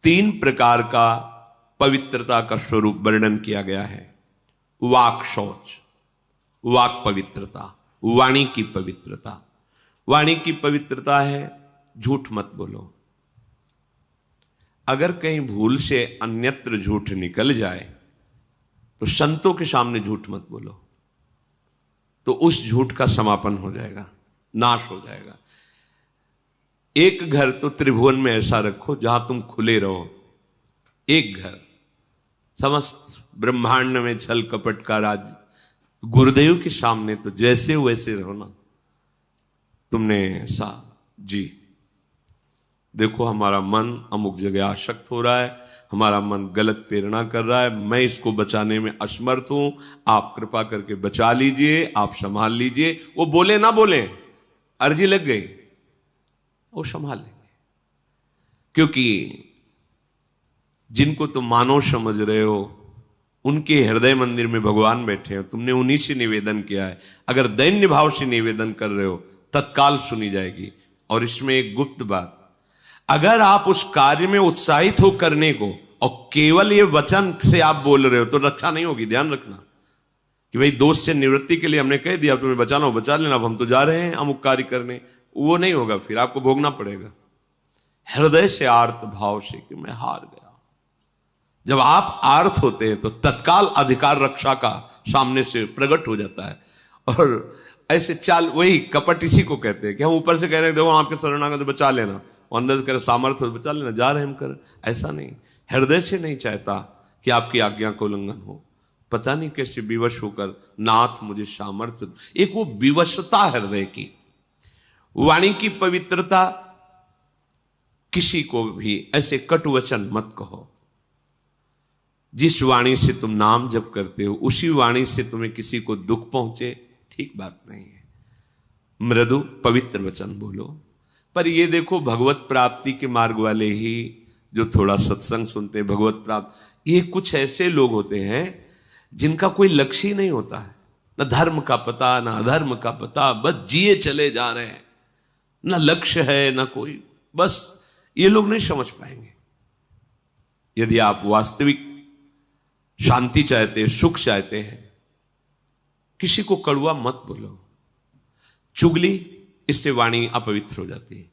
तीन प्रकार का पवित्रता का स्वरूप वर्णन किया गया है। वाक शौच, वाक पवित्रता, वाणी की पवित्रता। वाणी की पवित्रता है झूठ मत बोलो। अगर कहीं भूल से अन्यत्र झूठ निकल जाए तो संतों के सामने झूठ मत बोलो, तो उस झूठ का समापन हो जाएगा, नाश हो जाएगा। एक घर तो त्रिभुवन में ऐसा रखो जहां तुम खुले रहो। एक घर, समस्त ब्रह्मांड में छल कपट का राज गुरुदेव के सामने तो जैसे वैसे रहो ना। तुमने ऐसा जी देखो, हमारा मन अमुक जगह आसक्त हो रहा है, हमारा मन गलत प्रेरणा कर रहा है, मैं इसको बचाने में असमर्थ हूं, आप कृपा करके बचा लीजिए, आप संभाल लीजिए। वो बोले ना बोले, अर्जी लग गई, वो संभाल लेंगे। क्योंकि जिनको तुम मानव समझ रहे हो उनके हृदय मंदिर में भगवान बैठे हैं, तुमने उन्हीं से निवेदन किया है। अगर दैन्य भाव से निवेदन कर रहे हो तत्काल सुनी जाएगी। और इसमें एक गुप्त बात, अगर आप उस कार्य में उत्साहित हो करने को और केवल ये वचन से आप बोल रहे हो तो रक्षा नहीं होगी। ध्यान रखना कि भाई दोष से निवृत्ति के लिए हमने कह दिया, तुम्हें बचाना हो बचा लेना, अब हम तो जा रहे हैं अमुक कार्य करने, वो नहीं होगा, फिर आपको भोगना पड़ेगा। हृदय से आर्त भाव से कि मैं हार गया। जब आप आर्त होते हैं तो तत्काल अधिकार रक्षा का सामने से प्रकट हो जाता है। और ऐसे चाल, वही कपट इसी को कहते हैं कि हम ऊपर से कह रहे हैं देखो आपके शरणागत बचा लेना, अंदर से कह रहे सामर्थ्य बचा लेना, जा रहे हम कर, ऐसा नहीं। हृदय से नहीं चाहता कि आपकी आज्ञा का उल्लंघन हो। पता नहीं कैसे विवश होकर नाथ मुझे सामर्थ्य, एक वो विवशता हृदय की। वाणी की पवित्रता, किसी को भी ऐसे कटु वचन मत कहो। जिस वाणी से तुम नाम जप करते हो उसी वाणी से तुम्हें किसी को दुख पहुंचे, ठीक बात नहीं है। मृदु पवित्र वचन बोलो। पर ये देखो, भगवत प्राप्ति के मार्ग वाले ही जो थोड़ा सत्संग सुनते हैं, भगवत प्राप्त, ये कुछ ऐसे लोग होते हैं जिनका कोई लक्ष्य ही नहीं होता है, न धर्म का पता न अधर्म का पता, बस जिए चले जा रहे हैं, न लक्ष्य है न कोई, बस ये लोग नहीं समझ पाएंगे। यदि आप वास्तविक शांति चाहते हैं, सुख चाहते हैं, किसी को कड़वा मत बोलो। चुगली, इससे वाणी अपवित्र हो जाती है।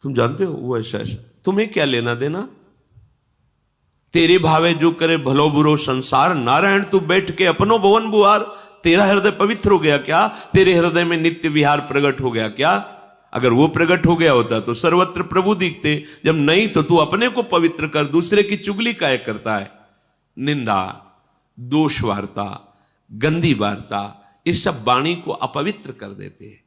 तुम जानते हो वो ऐसा ऐसा, तुम्हें क्या लेना देना, तेरे भावे जो करे भलो बुरो संसार, नारायण तू बैठ के अपनो भवन बुहार। तेरा हृदय पवित्र हो गया क्या? तेरे हृदय में नित्य विहार प्रकट हो गया क्या? अगर वो प्रकट हो गया होता तो सर्वत्र प्रभु दिखते। जब नहीं तो तू अपने को पवित्र कर, दूसरे की चुगली काहे करता है? निंदा, दोष वार्ता, गंदी वार्ता, ये सब वाणी को अपवित्र कर देते हैं।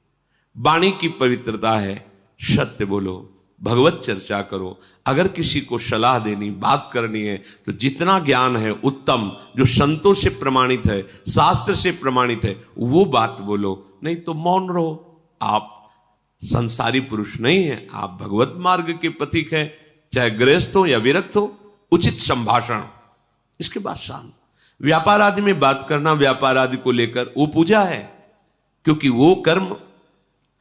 वाणी की पवित्रता है सत्य बोलो, भगवत चर्चा करो। अगर किसी को सलाह देनी, बात करनी है तो जितना ज्ञान है उत्तम, जो संतों से प्रमाणित है, शास्त्र से प्रमाणित है, वो बात बोलो। नहीं तो मौन रहो। आप संसारी पुरुष नहीं है, आप भगवत मार्ग के पथिक हैं। चाहे गृहस्थ हो या विरक्त हो, उचित संभाषण, इसके बाद शांत। व्यापार आदि में बात करना, व्यापार आदि को लेकर, वो पूजा है, क्योंकि वो कर्म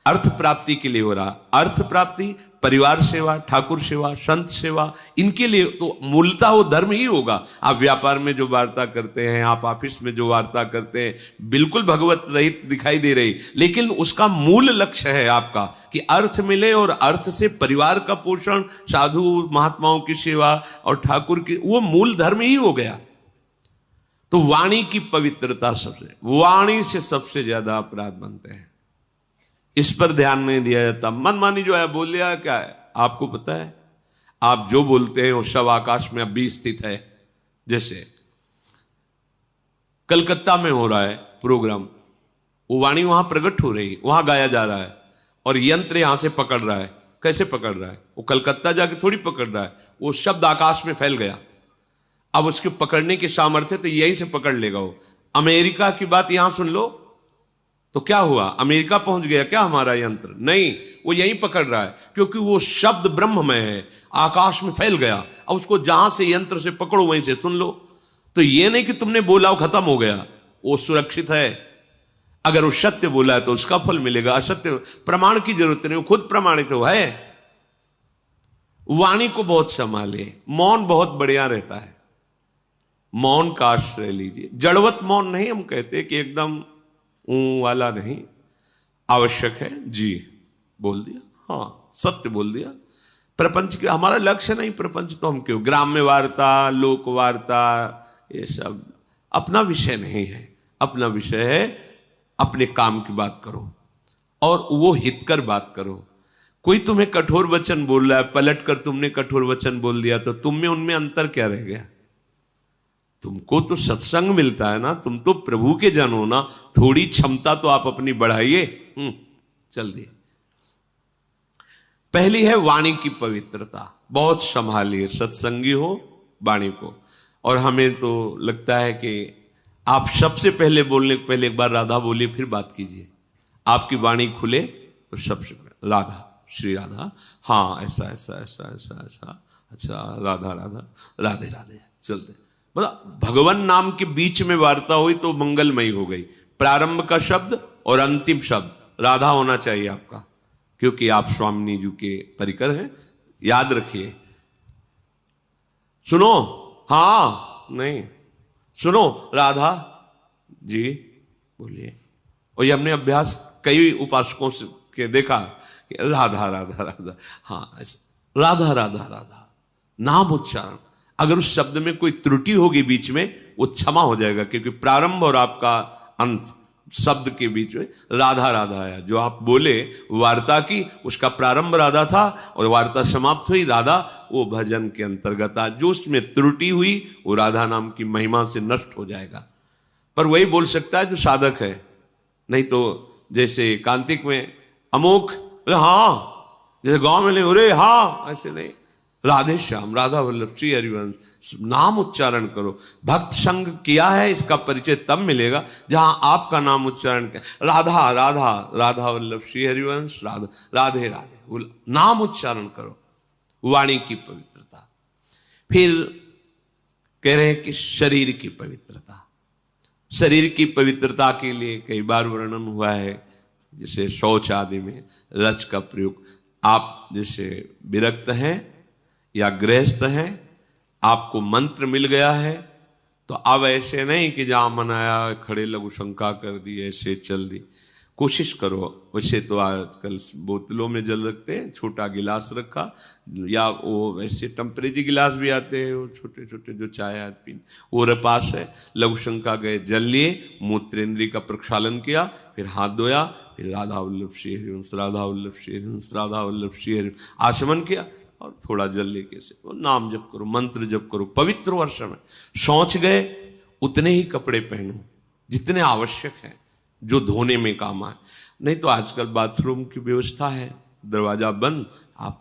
अर्थ प्राप्ति के लिए हो रहा। अर्थ प्राप्ति, परिवार सेवा, ठाकुर सेवा, संत सेवा, इनके लिए तो मूलतः वो धर्म ही होगा। आप व्यापार में जो वार्ता करते हैं, आप ऑफिस में जो वार्ता करते हैं, बिल्कुल भगवत रहित दिखाई दे रही, लेकिन उसका मूल लक्ष्य है आपका कि अर्थ मिले, और अर्थ से परिवार का पोषण, साधु महात्माओं की सेवा और ठाकुर की, वो मूल धर्म ही हो गया। तो वाणी की पवित्रता सबसे, वाणी से सबसे ज्यादा अपराध बनते हैं। इस पर ध्यान नहीं दिया जाता। मनमानी जो है बोल लिया, क्या है आपको पता है? आप जो बोलते हैं वो सब आकाश में अभी स्थित है। जैसे कलकत्ता में हो रहा है प्रोग्राम, वो वाणी वहां प्रकट हो रही, वहां गाया जा रहा है, और यंत्र यहां से पकड़ रहा है। कैसे पकड़ रहा है? वो कलकत्ता जाके थोड़ी पकड़ रहा है, वो शब्द आकाश में फैल गया। अब उसके पकड़ने की सामर्थ्य तो यहीं से पकड़ लेगा वो। अमेरिका की बात यहां सुन लो तो क्या हुआ? अमेरिका पहुंच गया क्या हमारा यंत्र? नहीं, वो यहीं पकड़ रहा है, क्योंकि वो शब्द ब्रह्म में है, आकाश में फैल गया। अब उसको जहां से यंत्र से पकड़ो वहीं से सुन लो। तो ये नहीं कि तुमने बोला वो खत्म हो गया, वो सुरक्षित है। अगर वो सत्य बोला है तो उसका फल मिलेगा, असत्य प्रमाण की जरूरत नहीं, वो खुद प्रमाणित है। वाणी को बहुत संभाले। मौन बहुत बढ़िया रहता है, मौन का आश्रय लीजिए। जड़वत मौन नहीं हम कहते कि एकदम वाला नहीं, आवश्यक है जी, बोल दिया, हाँ सत्य बोल दिया। प्रपंच के हमारा लक्ष्य नहीं, प्रपंच तो हम क्यों, ग्राम्य वार्ता, लोक वार्ता, ये सब अपना विषय नहीं है। अपना विषय है अपने काम की बात करो और वो हितकर बात करो। कोई तुम्हें कठोर वचन बोल रहा है, पलट कर तुमने कठोर वचन बोल दिया तो तुम में उनमें अंतर क्या रह गया? तुमको तो सत्संग मिलता है ना, तुम तो प्रभु के जन हो ना, थोड़ी क्षमता तो आप अपनी बढ़ाइए। चल दिए। पहली है वाणी की पवित्रता, बहुत संभालिए, सत्संगी हो वाणी को। और हमें तो लगता है कि आप सबसे पहले बोलने के पहले एक बार राधा बोलिए, फिर बात कीजिए। आपकी वाणी खुले तो सबसे पहले राधा, श्री राधा, हाँ ऐसा ऐसा ऐसा ऐसा ऐसा, अच्छा राधा राधा, राधे राधे, चलते। मतलब भगवान नाम के बीच में वार्ता हुई तो मंगलमयी हो गई। प्रारंभ का शब्द और अंतिम शब्द राधा होना चाहिए आपका, क्योंकि आप स्वामी जी के परिकर हैं। याद रखिए। सुनो, हाँ नहीं, सुनो राधा जी बोलिए। और ये हमने अभ्यास कई उपासकों से के देखा, राधा राधा राधा, हाँ ऐसा राधा राधा राधा, नाम उच्चारण। अगर उस शब्द में कोई त्रुटि होगी बीच में, वो क्षमा हो जाएगा, क्योंकि प्रारंभ और आपका अंत शब्द के बीच में राधा राधा आया। जो आप बोले वार्ता की, उसका प्रारंभ राधा था और वार्ता समाप्त हुई राधा, वो भजन के अंतर्गत आ। जो उसमें त्रुटि हुई वो राधा नाम की महिमा से नष्ट हो जाएगा। पर वही बोल सकता है जो साधक है, नहीं तो जैसे कांतिक में अमोक, हाँ, जैसे गांव में नहीं, अरे हाँ ऐसे नहीं। राधे श्याम, राधा वल्लभ, श्री हरिवंश, नाम उच्चारण करो। भक्त संग किया है, इसका परिचय तब मिलेगा जहां आपका नाम उच्चारण किया। राधा राधा, राधा वल्लभ, श्री हरिवंश, राधा राधे राधे, नाम उच्चारण करो। वाणी की पवित्रता। फिर कह रहे हैं कि शरीर की पवित्रता। शरीर की पवित्रता के लिए कई बार वर्णन हुआ है, जैसे शौच आदि में रज का प्रयोग। आप जैसे विरक्त हैं या गृहस्थ हैं, आपको मंत्र मिल गया है, तो अब ऐसे नहीं कि जहां मन आया खड़े लघु शंका कर दी, ऐसे चल दी। कोशिश करो। वैसे तो आजकल बोतलों में जल रखते हैं, छोटा गिलास रखा, या वो वैसे टेम्परेरी गिलास भी आते हैं, वो छोटे छोटे जो चाय आदि पीने, वो पास है। लघु शंका गए, जल लिए, मूत्रेंद्रिय का प्रक्षालन किया, फिर हाथ धोया, फिर राधा वल्लभ श्री हरिवंश, राधा वल्लभ श्री हरिवंश, राधा वल्लभ श्री हरिवंश, आचमन किया और थोड़ा जल लेके से वो नाम जप करो, मंत्र जप करो, पवित्र हो हर समय। शौच गए, उतने ही कपड़े पहनो जितने आवश्यक हैं, जो धोने में काम आए। नहीं तो आजकल बाथरूम की व्यवस्था है, दरवाजा बंद, आप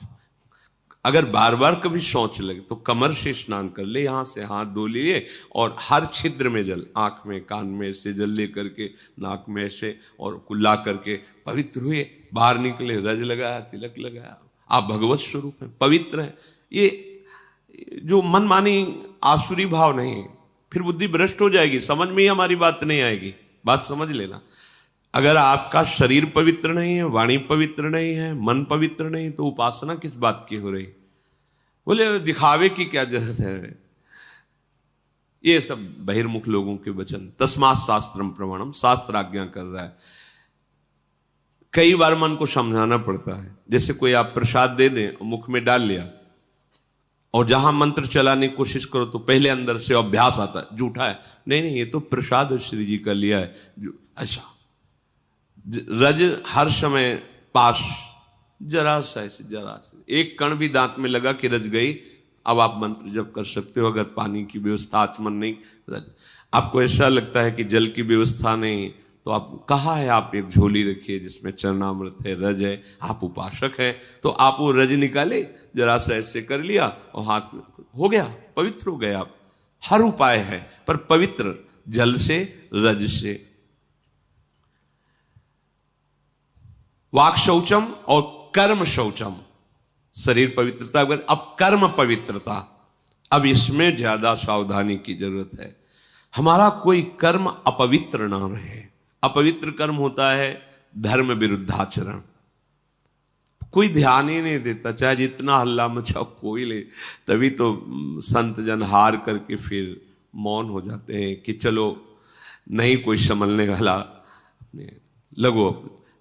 अगर बार बार कभी शौच लगे तो कमर से स्नान कर ले, यहां से हाथ धो लिए और हर छिद्र में जल, आंख में कान में ऐसे जल ले करके, नाक में ऐसे, और कुल्ला करके पवित्र हुए। बाहर निकले, रज लगाया, तिलक लगाया, आप भगवत स्वरूप हैं, पवित्र हैं। ये जो मनमानी आसुरी भाव नहीं है, फिर बुद्धि भ्रष्ट हो जाएगी, समझ में ही हमारी बात नहीं आएगी। बात समझ लेना। अगर आपका शरीर पवित्र नहीं है, वाणी पवित्र नहीं है, मन पवित्र नहीं, तो उपासना किस बात की हो रही? बोले दिखावे की क्या जरूरत है? ये सब बहिर्मुख लोगों के वचन। तस्मात् शास्त्रम प्रमाणम, शास्त्र आज्ञा कर रहा है। कई बार मन को समझाना पड़ता है। जैसे कोई आप प्रसाद दे दें, मुख में डाल लिया, और जहां मंत्र चलाने की कोशिश करो तो पहले अंदर से अभ्यास आता है, झूठा है, नहीं नहीं ये तो प्रसाद श्री जी का लिया है, ऐसा रज हर समय पास, जरा सा ऐसे, जरा सा एक कण भी दांत में लगा कि रज गई। अब आप मंत्र जप कर सकते हो। अगर पानी की व्यवस्था, आचमन नहीं, रज। आपको ऐसा लगता है कि जल की व्यवस्था नहीं, तो आप कहा है, आप एक झोली रखिए जिसमें चरणामृत है, रज है, आप उपासक हैं, तो आप वो रज निकाले, जरा सा ऐसे कर लिया और हाथ में हो गया, पवित्र हो गए आप। हर उपाय है, पर पवित्र जल से, रज से। वाक शौचम और कर्म शौचम, शरीर पवित्रता। अब कर्म पवित्रता, अब इसमें ज्यादा सावधानी की जरूरत है। हमारा कोई कर्म अपवित्र ना रहे। अपवित्र कर्म होता है धर्म विरुद्धाचरण। कोई ध्यान ही नहीं देता, चाहे जितना हल्ला मचाओ कोई ले। तभी तो संत जन हार करके फिर मौन हो जाते हैं कि चलो नहीं कोई संभलने वाला, अपने लगो।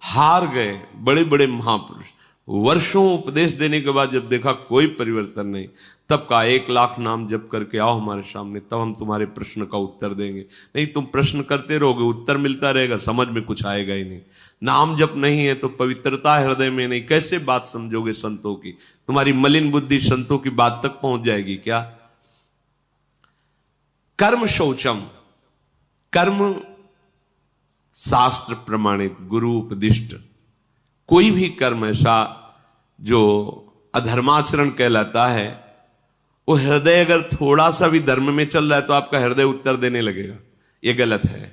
हार गए बड़े बड़े महापुरुष, वर्षों उपदेश देने के बाद जब देखा कोई परिवर्तन नहीं, तब कहा 1,00,000 नाम जप करके आओ हमारे सामने, तब हम तुम्हारे प्रश्न का उत्तर देंगे। नहीं तुम प्रश्न करते रहोगे, उत्तर मिलता रहेगा, समझ में कुछ आएगा ही नहीं। नाम जप नहीं है तो पवित्रता हृदय में नहीं, कैसे बात समझोगे संतों की? तुम्हारी मलिन बुद्धि संतों की बात तक पहुंच जाएगी क्या? कर्म शौचम, कर्म शास्त्र प्रमाणित, गुरु उपदिष्ट कोई भी कर्म ऐसा जो अधर्माचरण कहलाता है, वो हृदय अगर थोड़ा सा भी धर्म में चल रहा है तो आपका हृदय उत्तर देने लगेगा। ये गलत है,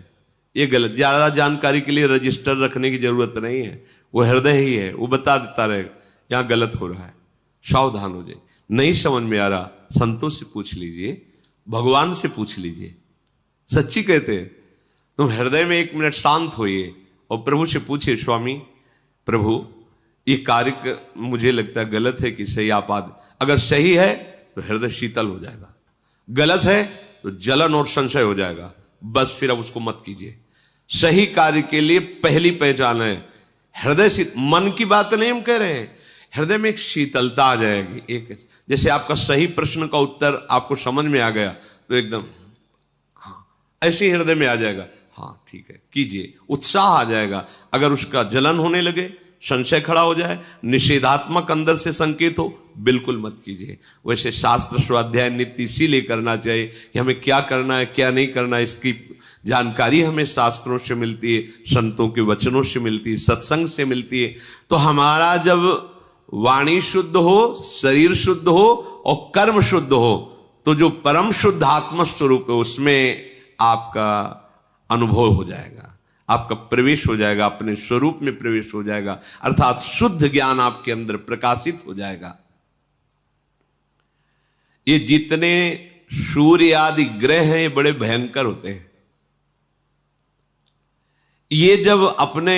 ये गलत। ज्यादा जानकारी के लिए रजिस्टर रखने की जरूरत नहीं है, वो हृदय ही है, वो बता देता रहेगा यहां गलत हो रहा है, सावधान हो जाए। नहीं समझ में आ रहा, संतों से पूछ लीजिए, भगवान से पूछ लीजिए। सच्ची कहते हैं, तुम हृदय में 1 मिनट शांत होइए और प्रभु से पूछिए, स्वामी प्रभु ये कार्य मुझे लगता है गलत है कि सही, आप अगर सही है तो हृदय शीतल हो जाएगा, गलत है तो जलन और संशय हो जाएगा। बस फिर अब उसको मत कीजिए। सही कार्य के लिए पहली पहचान है हृदय शीत। मन की बात नहीं हम कह रहे हैं, हृदय में एक शीतलता आ जाएगी। एक जैसे आपका सही प्रश्न का उत्तर आपको समझ में आ गया तो एकदम हाँ ऐसे हृदय में आ जाएगा, हाँ ठीक है कीजिए, उत्साह आ जाएगा। अगर उसका जलन होने लगे, संशय खड़ा हो जाए, निषेधात्मक अंदर से संकेत हो, बिल्कुल मत कीजिए। वैसे शास्त्र स्वाध्याय नित्य इसीलिए करना चाहिए कि हमें क्या करना है क्या नहीं करना है, इसकी जानकारी हमें शास्त्रों से मिलती है, संतों के वचनों से मिलती है, सत्संग से मिलती है। तो हमारा जब वाणी शुद्ध हो, शरीर शुद्ध हो और कर्म शुद्ध हो, तो जो परम शुद्ध आत्म स्वरूप है उसमें आपका अनुभव हो जाएगा, आपका प्रवेश हो जाएगा, अपने स्वरूप में प्रवेश हो जाएगा, अर्थात शुद्ध ज्ञान आपके अंदर प्रकाशित हो जाएगा। ये जितने सूर्य आदि ग्रह हैं ये बड़े भयंकर होते हैं। ये जब अपने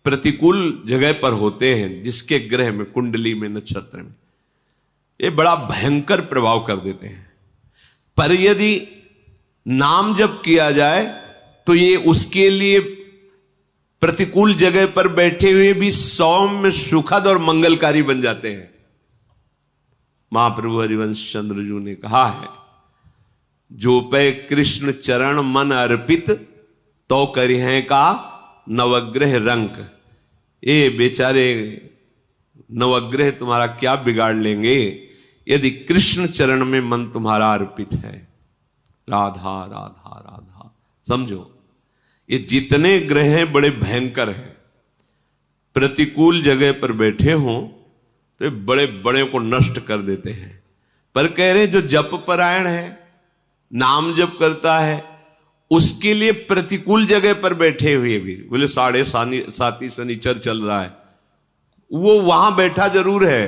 प्रतिकूल जगह पर होते हैं, जिसके ग्रह में, कुंडली में, नक्षत्र में, ये बड़ा भयंकर प्रभाव कर देते हैं। पर यदि नाम जप किया जाए तो ये उसके लिए प्रतिकूल जगह पर बैठे हुए भी सौम्य, सुखद और मंगलकारी बन जाते हैं। महाप्रभु हरिवंश चंद्र जी ने कहा है, जो पे कृष्ण चरण मन अर्पित तो करिहे का नवग्रह रंक। ये बेचारे नवग्रह तुम्हारा क्या बिगाड़ लेंगे यदि कृष्ण चरण में मन तुम्हारा अर्पित है। राधा राधा राधा, समझो ये जितने ग्रह हैं बड़े भयंकर हैं। प्रतिकूल जगह पर बैठे हों तो बड़े बड़े को नष्ट कर देते हैं। पर कह रहे जो जप परायण है, नाम जप करता है, उसके लिए प्रतिकूल जगह पर बैठे हुए भी, बोले 7.5 शनिचर चल रहा है, वो वहां बैठा जरूर है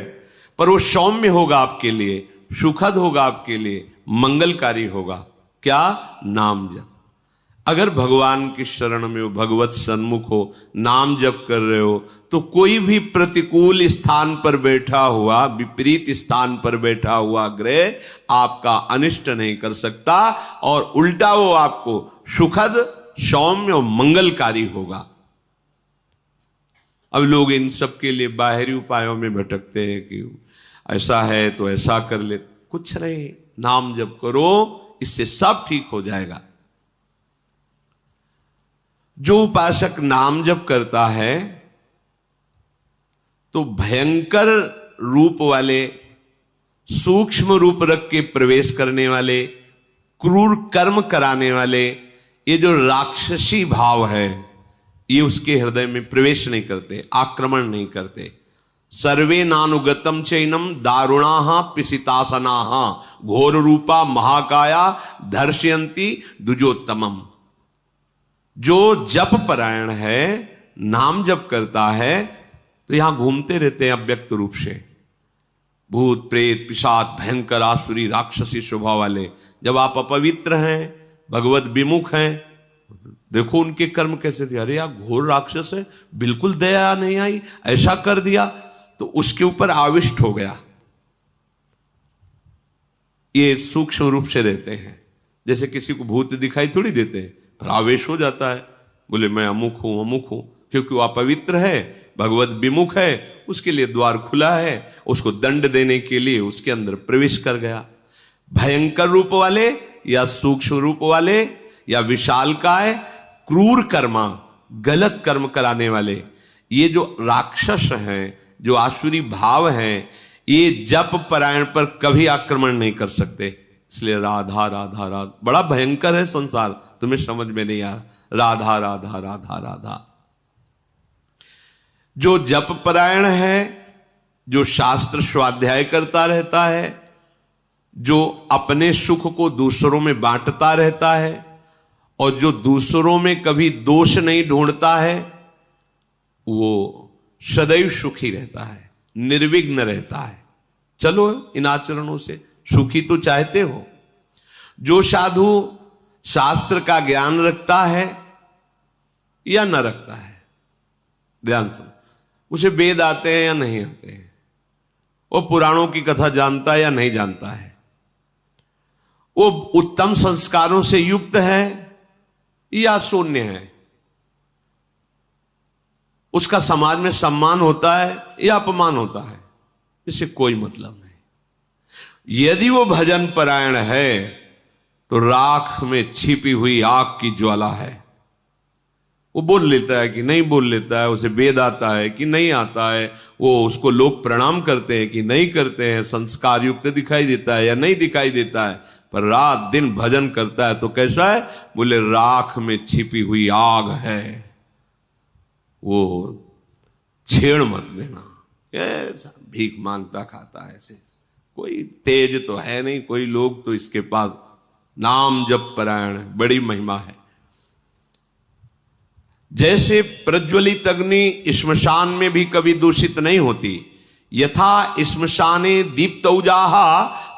पर वो सौम्य होगा आपके लिए, सुखद होगा आपके लिए, मंगलकारी होगा। क्या? नाम जप। अगर भगवान की शरण में हो, भगवत सन्मुख हो, नाम जप कर रहे हो, तो कोई भी प्रतिकूल स्थान पर बैठा हुआ, विपरीत स्थान पर बैठा हुआ ग्रह आपका अनिष्ट नहीं कर सकता, और उल्टा वो आपको सुखद, सौम्य और मंगलकारी होगा। अब लोग इन सब के लिए बाहरी उपायों में भटकते हैं कि ऐसा है तो ऐसा कर ले। कुछ नहीं, नाम जप करो, इससे सब ठीक हो जाएगा। जो उपासक नाम जप करता है तो भयंकर रूप वाले, सूक्ष्म रूप रख के प्रवेश करने वाले, क्रूर कर्म कराने वाले, ये जो राक्षसी भाव है ये उसके हृदय में प्रवेश नहीं करते, आक्रमण नहीं करते। सर्वे नानुगतम चैनम दारुणाहा पिसितासनाहा घोर रूपा महाकाया दर्शयंती द्विजोत्तमम। जो जप परायण है, नाम जप करता है, तो यहां घूमते रहते हैं अव्यक्त रूप से भूत प्रेत पिशाच, भयंकर आसुरी राक्षसी स्वभाव वाले। जब आप अपवित्र हैं, भगवत विमुख हैं, देखो उनके कर्म कैसे थे। अरे यार घोर राक्षस है, बिल्कुल दया नहीं आई, ऐसा कर दिया। तो उसके ऊपर आविष्ट हो गया। ये सूक्ष्म रूप से रहते हैं, जैसे किसी को भूत दिखाई थोड़ी देते हैं, पर आवेश हो जाता है, बोले मैं अमुक हूं, क्योंकि वो अपवित्र है, भगवत विमुख है, उसके लिए द्वार खुला है, उसको दंड देने के लिए उसके अंदर प्रवेश कर गया। भयंकर रूप वाले या सूक्ष्म रूप वाले या विशालकाय, क्रूर कर्मा, गलत कर्म कराने वाले, ये जो राक्षस हैं, जो आसुरी भाव हैं, ये जप परायण पर कभी आक्रमण नहीं कर सकते। इसलिए राधा राधा राधा बड़ा भयंकर है संसार, तुम्हें समझ में नहीं आ रहा। राधा राधा राधा राधा। जो जप परायण है, जो शास्त्र स्वाध्याय करता रहता है, जो अपने सुख को दूसरों में बांटता रहता है, और जो दूसरों में कभी दोष नहीं ढूंढता है, वो सदैव सुखी रहता है, निर्विघ्न रहता है। चलो इन आचरणों से सुखी तो चाहते हो। जो साधु शास्त्र का ज्ञान रखता है या न रखता है, ध्यान सुनो, उसे वेद आते हैं या नहीं आते हैं, वो पुराणों की कथा जानता है या नहीं जानता है, वो उत्तम संस्कारों से युक्त है या शून्य है, उसका समाज में सम्मान होता है या अपमान होता है, इससे कोई मतलब नहीं। यदि वो भजन परायण है तो राख में छिपी हुई आग की ज्वाला है। वो बोल लेता है कि नहीं बोल लेता है, उसे वेद आता है कि नहीं आता है, वो उसको लोग प्रणाम करते हैं कि नहीं करते हैं, संस्कार युक्त दिखाई देता है या नहीं दिखाई देता है, पर रात दिन भजन करता है तो कैसा है? बोले राख में छिपी हुई आग है, वो छेड़ मत देना। ऐसा भीख मांगता खाता है, ऐसे कोई तेज तो है नहीं, कोई लोग तो इसके पास नाम जप परायण, बड़ी महिमा है। जैसे प्रज्वलित अग्नि श्मशान में भी कभी दूषित नहीं होती, यथा श्मशाने दीप्तौजाः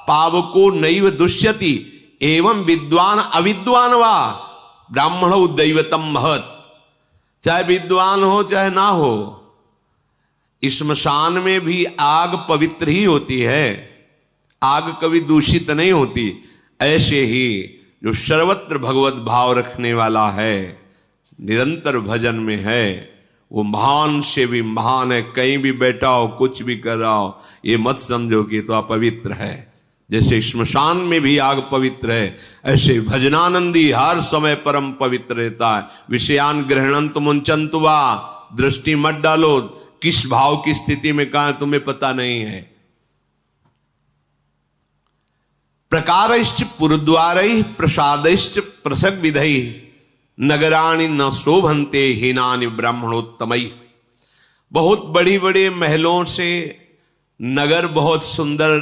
पावको नैव दुष्यति, एवं विद्वान अविद्वान वा ब्राह्मणो दैवतम महत्। चाहे विद्वान हो चाहे ना हो, श्मशान में भी आग पवित्र ही होती है, आग कभी दूषित नहीं होती। ऐसे ही जो सर्वत्र भगवत भाव रखने वाला है, निरंतर भजन में है, वो महान से भी महान है। कहीं भी बैठा हो, कुछ भी कर रहा हो, ये मत समझो कि तो अपवित्र है। जैसे श्मशान में भी आग पवित्र है, ऐसे भजनानंदी हर समय परम पवित्र रहता है। विषयान ग्रहणंत मुंचन्तु वा, दृष्टि मत डालो, किस भाव की स्थिति में कहां तुम्हें पता नहीं है। प्रकारश्च पुरद्वारैः प्रसादैश्च पृथग् विधैः, नगराणि न शोभन्ते हीनानि ब्राह्मणोत्तमैः। बहुत बड़ी बड़े महलों से नगर बहुत सुंदर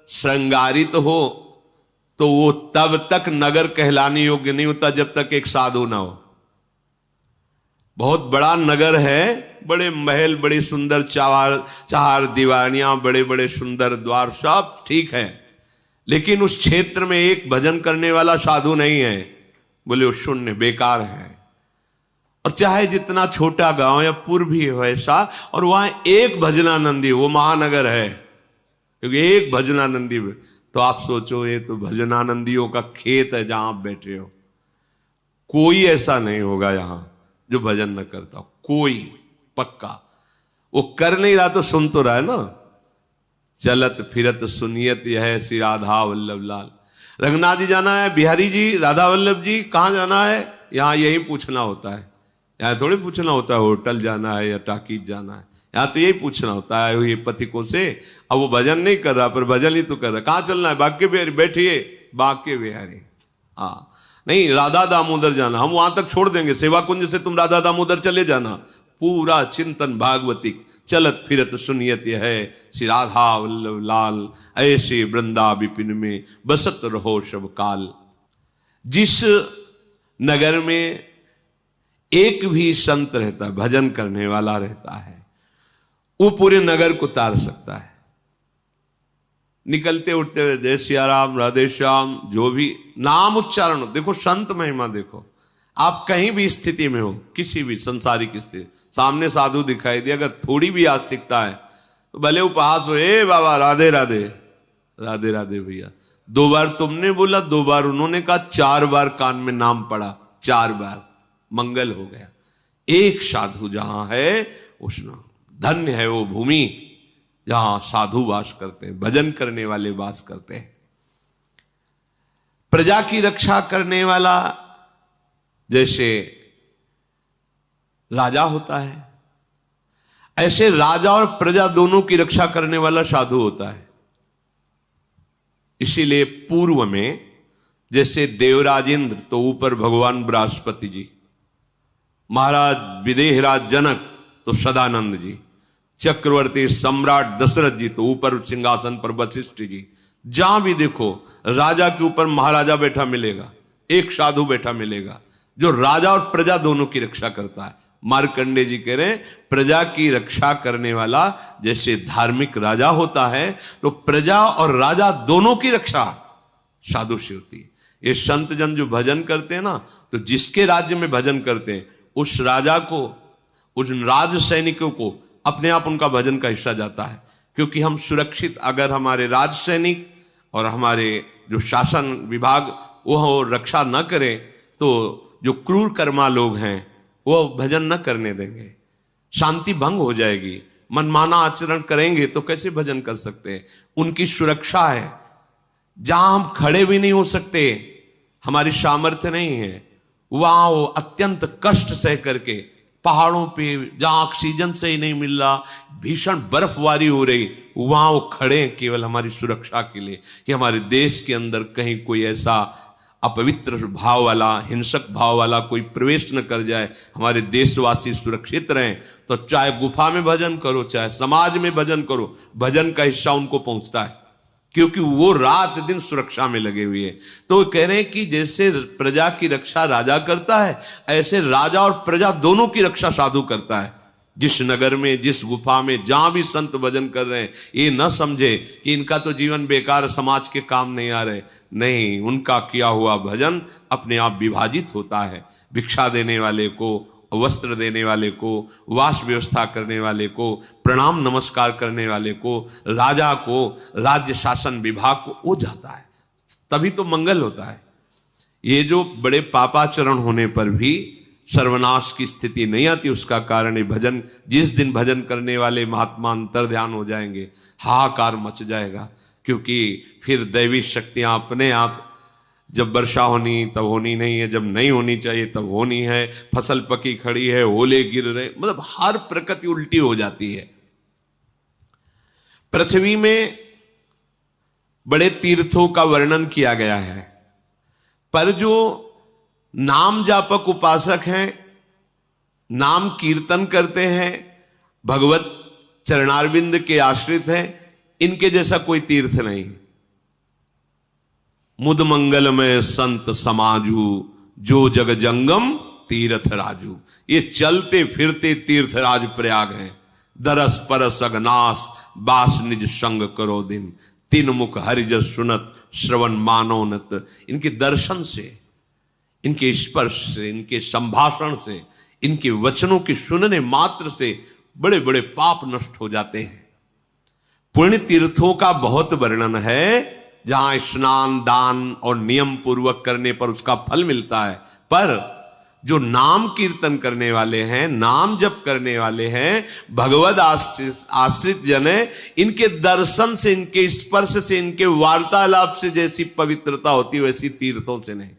श्रृंगारित हो तो वो तब तक नगर कहलाने योग्य नहीं होता जब तक एक साधु ना हो। बहुत बड़ा नगर है, बड़े महल, बड़ी सुंदर चार दीवारियां, बड़े बड़े सुंदर द्वार, सब ठीक है, लेकिन उस क्षेत्र में एक भजन करने वाला साधु नहीं है, बोले वो शून्य, बेकार है। और चाहे जितना छोटा गांव या पुर भी हो ऐसा, और वहां एक भजनानंदी, वो महानगर है, क्योंकि एक भजनानंदी, तो आप सोचो ये तो भजनानंदियों का खेत है जहां आप बैठे हो। कोई ऐसा नहीं होगा यहां जो भजन न करता हो, कोई पक्का। वो कर नहीं रहा तो सुन तो रहा है ना। चलत फिरत सुनियत यह श्री राधा वल्लभ लाल। रंगनाथ जी जाना है, बिहारी जी, राधा वल्लभ जी कहाँ जाना है, यहाँ यही पूछना होता है। यहाँ थोड़ी पूछना होता है होटल जाना है या टाकीज जाना है, यहाँ तो यही पूछना होता है ये पथिकों से। अब वो भजन नहीं कर रहा पर भजन ही तो कर रहा। कहाँ चलना है? बांके बिहारी, बैठिए बांके बिहारी। हाँ नहीं, राधा दामोदर जाना, हम वहां तक छोड़ देंगे, सेवा कुंज से तुम राधा दामोदर चले जाना। पूरा चिंतन भागवतिक, चलत फिरत सुनियत है श्री राधा वल्लभ लाल, ऐसे वृंदा विपिन में बसत रहो सब काल। जिस नगर में एक भी संत रहता है, भजन करने वाला रहता है, वो पूरे नगर को तार सकता है। निकलते उठते हुए जय सियाराम, राधे श्याम, जो भी नाम उच्चारण हो, देखो संत महिमा देखो। आप कहीं भी स्थिति में हो, किसी भी संसारिक स्थिति, सामने साधु दिखाई दे, अगर थोड़ी भी आस्तिकता है तो भले उपहास हो, ए बाबा राधे राधे, राधे राधे भैया। 2 बार तुमने बोला, 2 बार उन्होंने कहा, 4 बार कान में नाम पड़ा, 4 बार मंगल हो गया। एक साधु जहां है उसमें धन्य है वो भूमि जहां साधु वास करते हैं, भजन करने वाले वास करते हैं। प्रजा की रक्षा करने वाला जैसे राजा होता है, ऐसे राजा और प्रजा दोनों की रक्षा करने वाला साधु होता है। इसीलिए पूर्व में जैसे देवराज इंद्र तो ऊपर भगवान बृहस्पति जी, महाराज विदेहराज जनक तो सदानंद जी, चक्रवर्ती सम्राट दशरथ जी तो ऊपर सिंहासन पर वशिष्ठ जी। जहां भी देखो राजा के ऊपर महाराजा बैठा मिलेगा, एक साधु बैठा मिलेगा जो राजा और प्रजा दोनों की रक्षा करता है। मार्कंडे जी कह रहे हैं प्रजा की रक्षा करने वाला जैसे धार्मिक राजा होता है, तो प्रजा और राजा दोनों की रक्षा साधु से होती है। ये संत जन जो भजन करते हैं ना, तो जिसके राज्य में भजन करते हैं उस राजा को, उस राज सैनिकों को अपने आप उनका भजन का हिस्सा जाता है। क्योंकि हम सुरक्षित, अगर हमारे राज सैनिक और हमारे जो शासन विभाग वो रक्षा न करें तो जो क्रूर कर्मा लोग हैं वो भजन न करने देंगे, शांति भंग हो जाएगी। मनमाना आचरण करेंगे तो कैसे भजन कर सकते हैं? उनकी सुरक्षा है। जहां हम खड़े भी नहीं हो सकते, हमारी सामर्थ्य नहीं है, वहां वो अत्यंत कष्ट सह करके पहाड़ों पे जहां ऑक्सीजन से ही नहीं मिल रहा, भीषण बर्फबारी हो रही, वहां वो खड़े हैं केवल हमारी सुरक्षा के लिए कि हमारे देश के अंदर कहीं कोई ऐसा अपवित्र भाव वाला, हिंसक भाव वाला कोई प्रवेश न कर जाए, हमारे देशवासी सुरक्षित रहें। तो चाहे गुफा में भजन करो, चाहे समाज में भजन करो, भजन का हिस्सा उनको पहुंचता है, क्योंकि वो रात दिन सुरक्षा में लगे हुए हैं। तो कह रहे हैं कि जैसे प्रजा की रक्षा राजा करता है, ऐसे राजा और प्रजा दोनों की रक्षा साधु करता है। जिस नगर में, जिस गुफा में, जहां भी संत भजन कर रहे हैं, ये न समझे कि इनका तो जीवन बेकार, समाज के काम नहीं आ रहे। नहीं, उनका किया हुआ भजन अपने आप विभाजित होता है। भिक्षा देने वाले को, वस्त्र देने वाले को, वास व्यवस्था करने वाले को, प्रणाम नमस्कार करने वाले को, राजा को, राज्य शासन विभाग को वो जाता है, तभी तो मंगल होता है। ये जो बड़े पापाचरण होने पर भी सर्वनाश की स्थिति नहीं आती, उसका कारण ये भजन, जिस दिन भजन करने वाले महात्मा अंतर ध्यान हो जाएंगे, हाहाकार मच जाएगा। क्योंकि फिर दैवी शक्तियां अपने आप, जब वर्षा होनी तब होनी नहीं है, जब नहीं होनी चाहिए तब होनी है, फसल पकी खड़ी है, ओले गिर रहे, मतलब हर प्रकृति उल्टी हो जाती है। पृथ्वी में बड़े तीर्थों का वर्णन किया गया है, पर जो नाम जापक उपासक हैं, नाम कीर्तन करते हैं, भगवत चरणारविंद के आश्रित हैं, इनके जैसा कोई तीर्थ नहीं। मुद मंगल में संत समाजू, जो जग जंगम तीर्थ राजू। ये चलते फिरते तीर्थराज प्रयाग हैं। दरस परस अगनास, बास निज संग करो दिन, तीन मुख हरिजस सुनत, श्रवण मानोनत। इनके दर्शन से, इनके स्पर्श से, इनके संभाषण से, इनके वचनों के सुनने मात्र से बड़े बड़े पाप नष्ट हो जाते हैं। पुण्य तीर्थों का बहुत वर्णन है, जहां स्नान, दान और नियम पूर्वक करने पर उसका फल मिलता है। पर जो नाम कीर्तन करने वाले हैं, नाम जप करने वाले हैं, भगवद आश्रित जन है, इनके दर्शन से, इनके स्पर्श से, इनके वार्तालाप से जैसी पवित्रता होती है, वैसी तीर्थों से नहीं।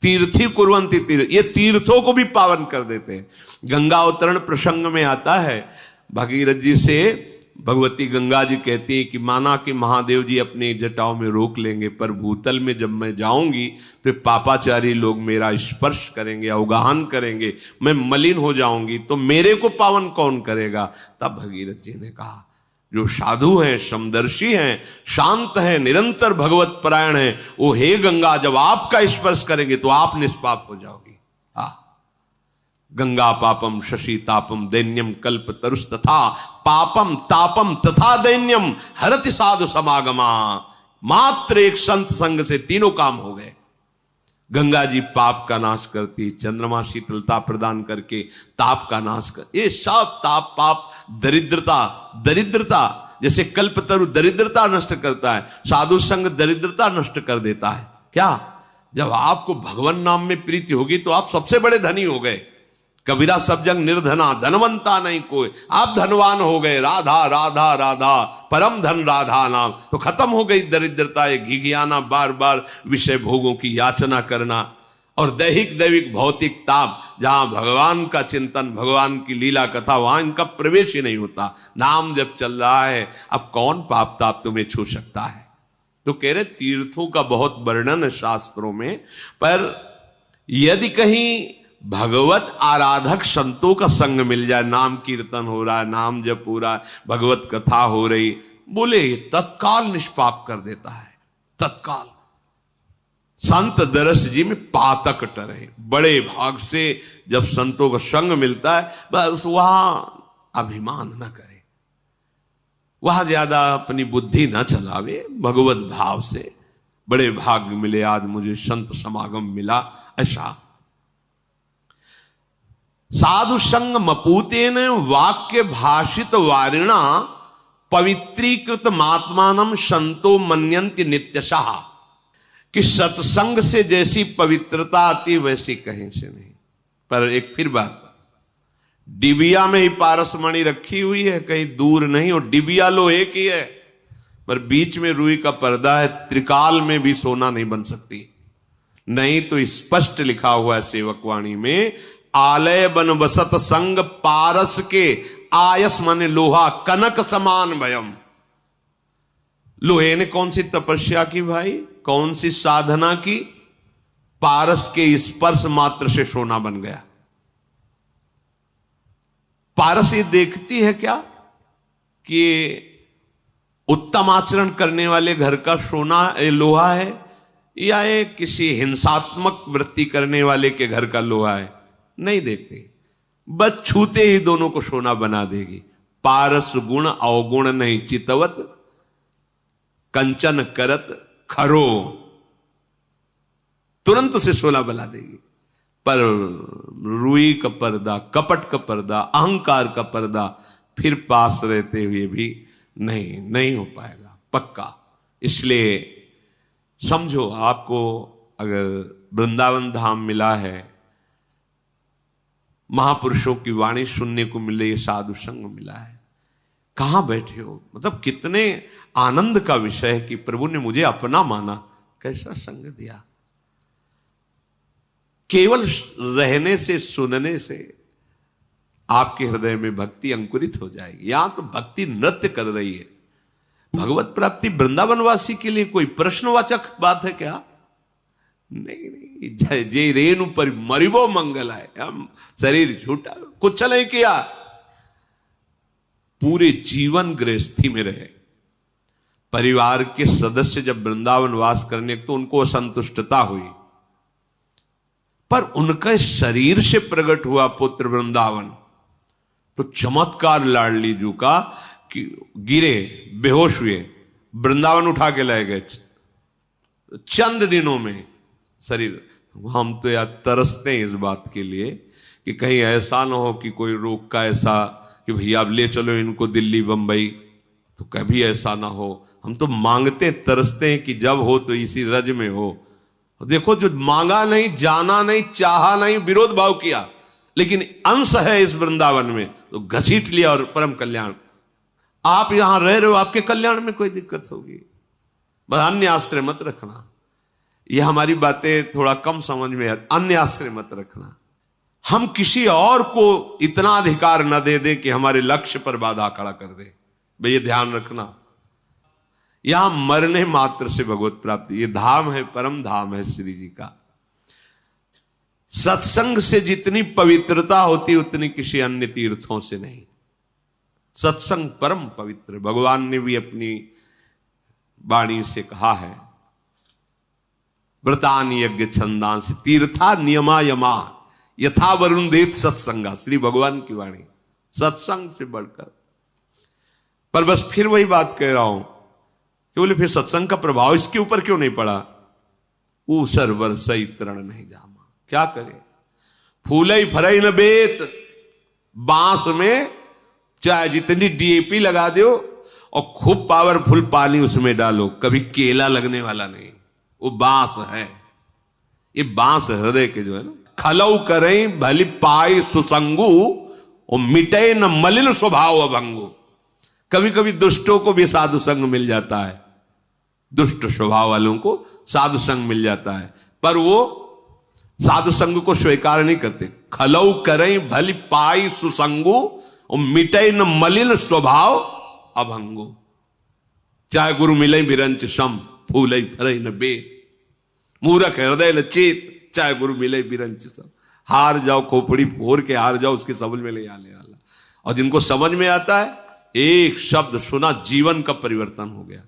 तीर्थी कुर्वन्ति तीर्थ, ये तीर्थों को भी पावन कर देते हैं। गंगा अवतरण प्रसंग में आता है, भगीरथ जी से भगवती गंगा जी कहती है कि माना कि महादेव जी अपने जटाओं में रोक लेंगे, पर भूतल में जब मैं जाऊंगी तो पापाचारी लोग मेरा स्पर्श करेंगे, अवगाहन करेंगे, मैं मलिन हो जाऊंगी, तो मेरे को पावन कौन करेगा? तब भगीरथ जी ने कहा, जो साधु हैं, समदर्शी हैं, शांत हैं, निरंतर भगवत परायण हैं, वो हे गंगा जब आपका स्पर्श करेंगे तो आप निष्पाप हो जाओगी। गंगा पापम शशि तापम दैन्यम कल्प तरुष तथा पापम तापम तथा दैन्यम हरति साधु समागमा। मात्र एक संत संग से तीनों काम हो गए। गंगा जी पाप का नाश करती, चंद्रमा शीतलता प्रदान करके ताप का नाश कर, ये सब ताप, पाप, दरिद्रता, जैसे कल्पतरु दरिद्रता नष्ट करता है, साधु संग दरिद्रता नष्ट कर देता है। क्या? जब आपको भगवान नाम में प्रीति होगी तो आप सबसे बड़े धनी हो गए। कबीरा सब जग निर्धना, धनवंता नहीं कोई, आप धनवान हो गए। राधा राधा राधा परम धन राधा नाम, तो खत्म हो गई दरिद्रता, ये घिघियाना, बार बार विषय भोगों की याचना करना, और दैहिक दैविक भौतिक ताप। जहां भगवान का चिंतन, भगवान की लीला कथा, वहां इनका प्रवेश ही नहीं होता। नाम जब चल रहा है, अब कौन पाप ताप तुम्हें छू सकता है? तो कह रहे तीर्थों का बहुत वर्णन है शास्त्रों में, पर यदि कहीं भगवत आराधक संतों का संग मिल जाए, नाम कीर्तन हो रहा है, नाम जप हो रहा है, भगवत कथा हो रही, बोले ये तत्काल निष्पाप कर देता है। तत्काल संत दरस जी में पातक टरे, बड़े भाग से जब संतों का संग मिलता है, बस वहां अभिमान न करे, वहां ज्यादा अपनी बुद्धि न चलावे, भगवत भाव से बड़े भाग्य मिले, आज मुझे संत समागम मिला, ऐसा। साधु संग मपूतेन वाक्य भाषित वारिणा पवित्रीकृत महात्मानम संतो मन्यन्ति नित्यशः, कि सत्संग से जैसी पवित्रता आती वैसी कहीं से नहीं। पर एक फिर बात, डिबिया में ही पारसमणि रखी हुई है, कहीं दूर नहीं, और डिबिया लोहे की है, पर बीच में रुई का पर्दा है, त्रिकाल में भी सोना नहीं बन सकती। नहीं तो स्पष्ट लिखा हुआ है सेवकवाणी में, आलय बन बसत संग पारस के आयस माने लोहा कनक समान भयम। लोहे ने कौन सी तपस्या की भाई, कौन सी साधना की? पारस के स्पर्श मात्र से सोना बन गया। पारस ये देखती है क्या कि उत्तम आचरण करने वाले घर का सोना लोहा है, या ये किसी हिंसात्मक वृत्ति करने वाले के घर का लोहा है? नहीं देखते, बस छूते ही दोनों को सोना बना देगी। पारस गुण अवगुण नहीं चितवत, कंचन करत खरो, तुरंत उसे सोना बना देगी। पर रुई का पर्दा, कपट का पर्दा, अहंकार का पर्दा फिर पास रहते हुए भी नहीं हो पाएगा पक्का। इसलिए समझो, आपको अगर वृंदावन धाम मिला है, महापुरुषों की वाणी सुनने को मिले, ये साधु संग मिला है, कहां बैठे हो? मतलब कितने आनंद का विषय है कि प्रभु ने मुझे अपना माना, कैसा संग दिया। केवल रहने से, सुनने से आपके हृदय में भक्ति अंकुरित हो जाएगी। यहां तो भक्ति नृत्य कर रही है। भगवत प्राप्ति वृंदावनवासी के लिए कोई प्रश्नवाचक बात है क्या? नहीं, जय रेणु पर मरिबो मंगल है, हम शरीर झूठा कुछ नहीं किया, पूरे जीवन गृहस्थी में रहे। परिवार के सदस्य जब वृंदावन वास करने, तो उनको असंतुष्टता हुई, पर उनका शरीर से प्रकट हुआ पुत्र वृंदावन, तो चमत्कार लाडली जू का कि गिरे, बेहोश हुए, वृंदावन उठा के लाए गए चंद दिनों में शरीर। हम तो यार तरसते हैं इस बात के लिए कि कहीं ऐसा ना हो कि कोई रोग का ऐसा कि भैया आप ले चलो इनको दिल्ली बंबई, तो कभी ऐसा ना हो। हम तो मांगते तरसते हैं कि जब हो तो इसी रज में हो। देखो, जो मांगा नहीं, जाना नहीं, चाहा नहीं, विरोध भाव किया, लेकिन अंश है इस वृंदावन में, तो घसीट लिया और परम कल्याण। आप यहां रह रहे हो, आपके कल्याण में कोई दिक्कत होगी, बस अन्य आश्रय मत रखना। यह हमारी बातें थोड़ा कम समझ में है, अन्य आश्रय मत रखना। हम किसी और को इतना अधिकार न दे दें कि हमारे लक्ष्य पर बाधा खड़ा कर दे। भाई ये ध्यान रखना, यहां मरने मात्र से भगवत प्राप्ति, ये धाम है, परम धाम है श्री जी का। सत्संग से जितनी पवित्रता होती उतनी किसी अन्य तीर्थों से नहीं। सत्संग परम पवित्र, भगवान ने भी अपनी वाणी से कहा है, व्रतान यज्ञ छंदांस तीर्था नियमा यमा यथा वरुण देत सत्संगा। श्री भगवान की वाणी, सत्संग से बढ़कर। पर बस फिर वही बात कह रहा हूं कि बोले फिर सत्संग का प्रभाव इसके ऊपर क्यों नहीं पड़ा? ऊसर वर्षई तरण नहीं जामा, क्या करे? फूलई फरई न बेत, बांस में चाहे जितनी डीएपी लगा दो, और खूब पावरफुल पानी उसमें डालो, कभी केला लगने वाला नहीं, वो बांस है। ये बांस हृदय के जो है ना, खलऊ करें भली पाई सुसंगु और मिटे न मलिन स्वभाव अभंगु। कभी कभी दुष्टों को भी साधु संग मिल जाता है, दुष्ट स्वभाव वालों को साधु संग मिल जाता है, पर वो साधु संग को स्वीकार नहीं करते। खलऊ करें भली पाई सुसंगु और मिटे न मलिन स्वभाव अभंगु। चाहे गुरु मिले बिरंच सम फूले फरे न बेत, मूरख हृदय न चेत चाहे गुरु मिले बिरंच सम। हार जाओ, खोपड़ी फोड़ के हार जाओ, उसकी समझ में नहीं आने वाला। और जिनको समझ में आता है, एक शब्द सुना जीवन का परिवर्तन हो गया।